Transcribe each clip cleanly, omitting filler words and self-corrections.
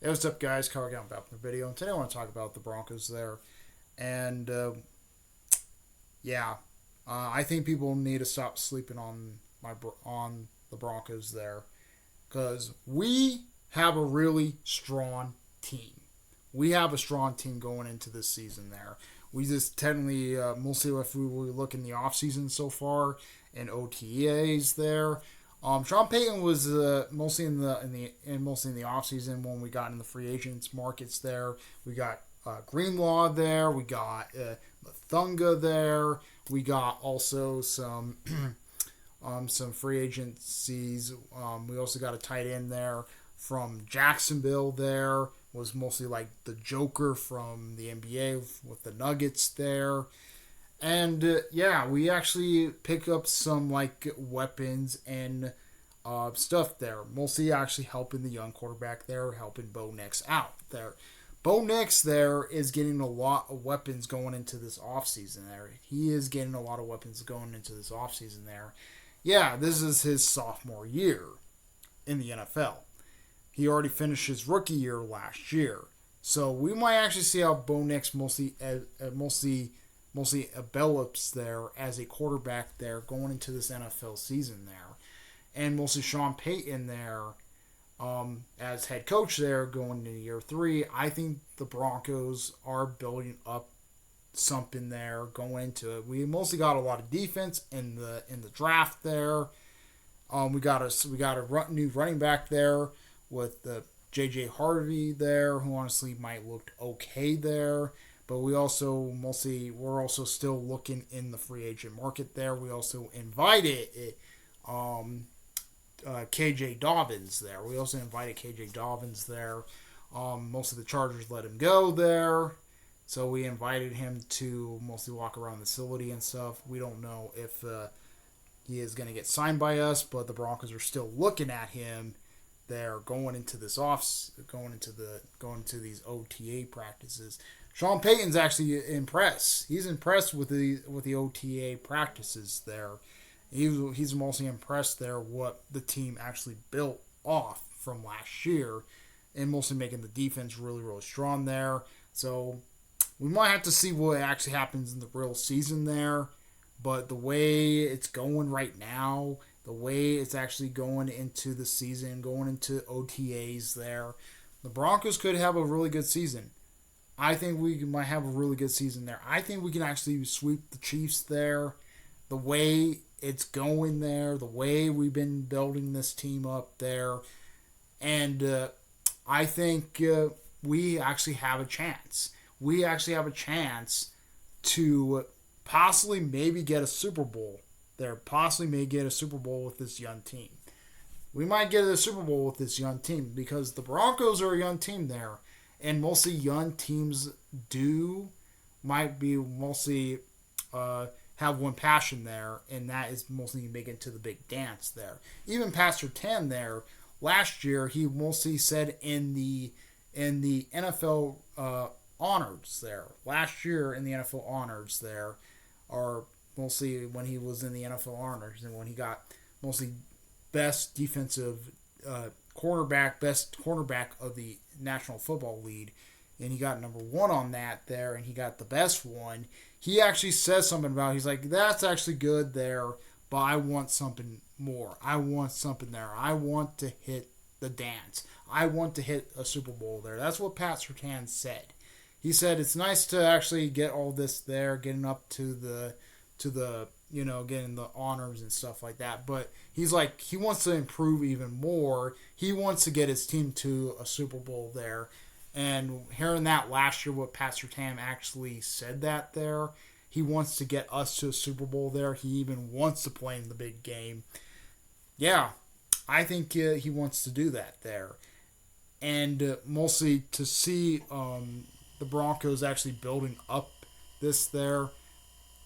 Hey, what's up, guys? Kyle again back from the video, and today I want to talk about the Broncos there. And yeah, I think people need to stop sleeping on on the Broncos there because we have a really strong team. We have a strong team going into this season there. We just technically, mostly if we look in the offseason so far and OTAs there. Sean Payton was mostly in the offseason when we got in the free agents markets there. We got Greenlaw there. We got Mathunga there. We got also some free agencies. We also got a tight end there from Jacksonville. There was mostly like the Joker from the NBA with the Nuggets there. And yeah, we actually pick up some like weapons and stuff there. Mostly actually helping the young quarterback there, helping Bo Nix out there. Bo Nix there is getting a lot of weapons going into this offseason there. He is getting a lot of weapons going into this offseason there. Yeah, this is his sophomore year in the NFL. He already finished his rookie year last year. So we might actually see how Bo Nix mostly develops there as a quarterback there going into this NFL season there. And mostly Sean Payton there as head coach there going into year three. I think the Broncos are building up something there going into it. We mostly got a lot of defense in the draft there. We got a new running back there with the J.J. Harvey there, who honestly might look okay there. But we're also still looking in the free agent market there. We also invited KJ Dobbins there. We also invited KJ Dobbins there. Most of the Chargers let him go there. So we invited him to mostly walk around the facility and stuff. We don't know if he is going to get signed by us, but the Broncos are still looking at him. They're going into these OTA practices. Sean Payton's actually impressed. He's impressed with the OTA practices there. He's mostly impressed there what the team actually built off from last year, and mostly making the defense really really strong there. So we might have to see what actually happens in the real season there. But the way it's going right now, the way it's actually going into the season, going into OTAs there, the Broncos could have a really good season. I think we might have a really good season there. I think we can actually sweep the Chiefs there. The way it's going there, the way we've been building this team up there, and I think we actually have a chance. We actually have a chance to possibly maybe get a Super Bowl there. Possibly may get a Super Bowl with this young team. We might get a Super Bowl with this young team because the Broncos are a young team there, and mostly young teams might be mostly have one passion there, and that is mostly making it to the big dance there. Even Pastor Tan there last year, he mostly said in the NFL honors there last year in the NFL honors there, or mostly when he was in the NFL honors and when he got mostly best defensive best cornerback of the National Football League, and he got number one on that there, and he got the best one. He actually says something about he's like, that's actually good there, but I want something more. I want something there. I want to hit the dance. I want to hit a Super Bowl there. That's what Pat Surtain said. He said it's nice to actually get all this there, getting up to the getting the honors and stuff like that. But he's like, he wants to improve even more. He wants to get his team to a Super Bowl there. And hearing that last year, what Pat Surtain actually said that there, he wants to get us to a Super Bowl there. He even wants to play in the big game. Yeah, I think he wants to do that there. And mostly to see the Broncos actually building up this there,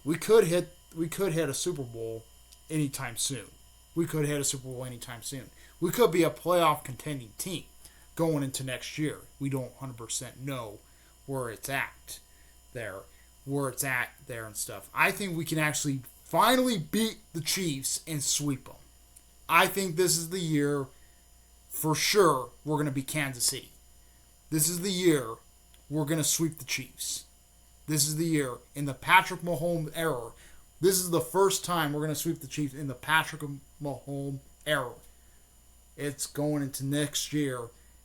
we could hit a Super Bowl anytime soon. We could hit a Super Bowl anytime soon. We could be a playoff contending team going into next year. We don't 100% know where it's at there, and stuff. I think we can actually finally beat the Chiefs and sweep them. I think this is the year for sure we're going to beat Kansas City. This is the year we're going to sweep the Chiefs. This is the year. In the Patrick Mahomes era, this is the first time we're going to sweep the Chiefs in the Patrick Mahomes era. It's going into next year,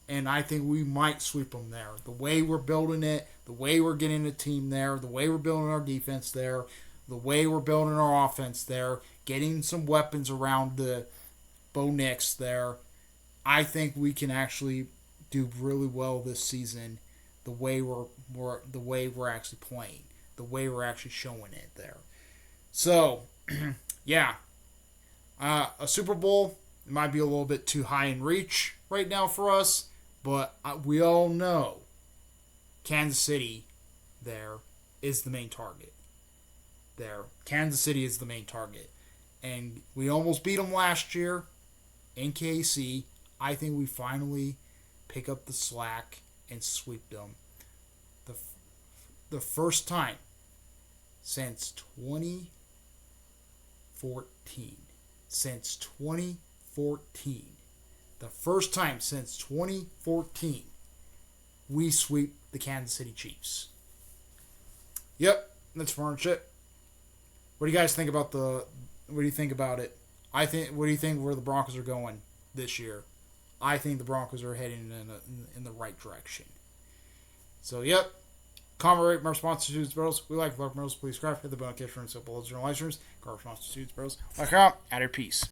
and I think we might sweep them there. The way we're building it, the way we're getting the team there, the way we're building our defense there, the way we're building our offense there, getting some weapons around the Bo Nix there, I think we can actually do really well this season. The way we're actually playing, the way we're actually showing it there. So, yeah, a Super Bowl might be a little bit too high in reach right now for us, but we all know Kansas City there is the main target. Kansas City is the main target, and we almost beat them last year in KC. I think we finally pick up the slack and sweep them. The first time since 2014. Since 2014. The first time since 2014 we sweep the Kansas City Chiefs. Yep, that's partnership. What do you guys think about what do you think about it? What do you think where the Broncos are going this year? I think the Broncos are heading in the right direction. So, yep. Comment, rate, my response to Bros. We like Love Bros. Please subscribe. Hit the bell notification for simple live streams. Comment, response to Bros. Like out. At your peace.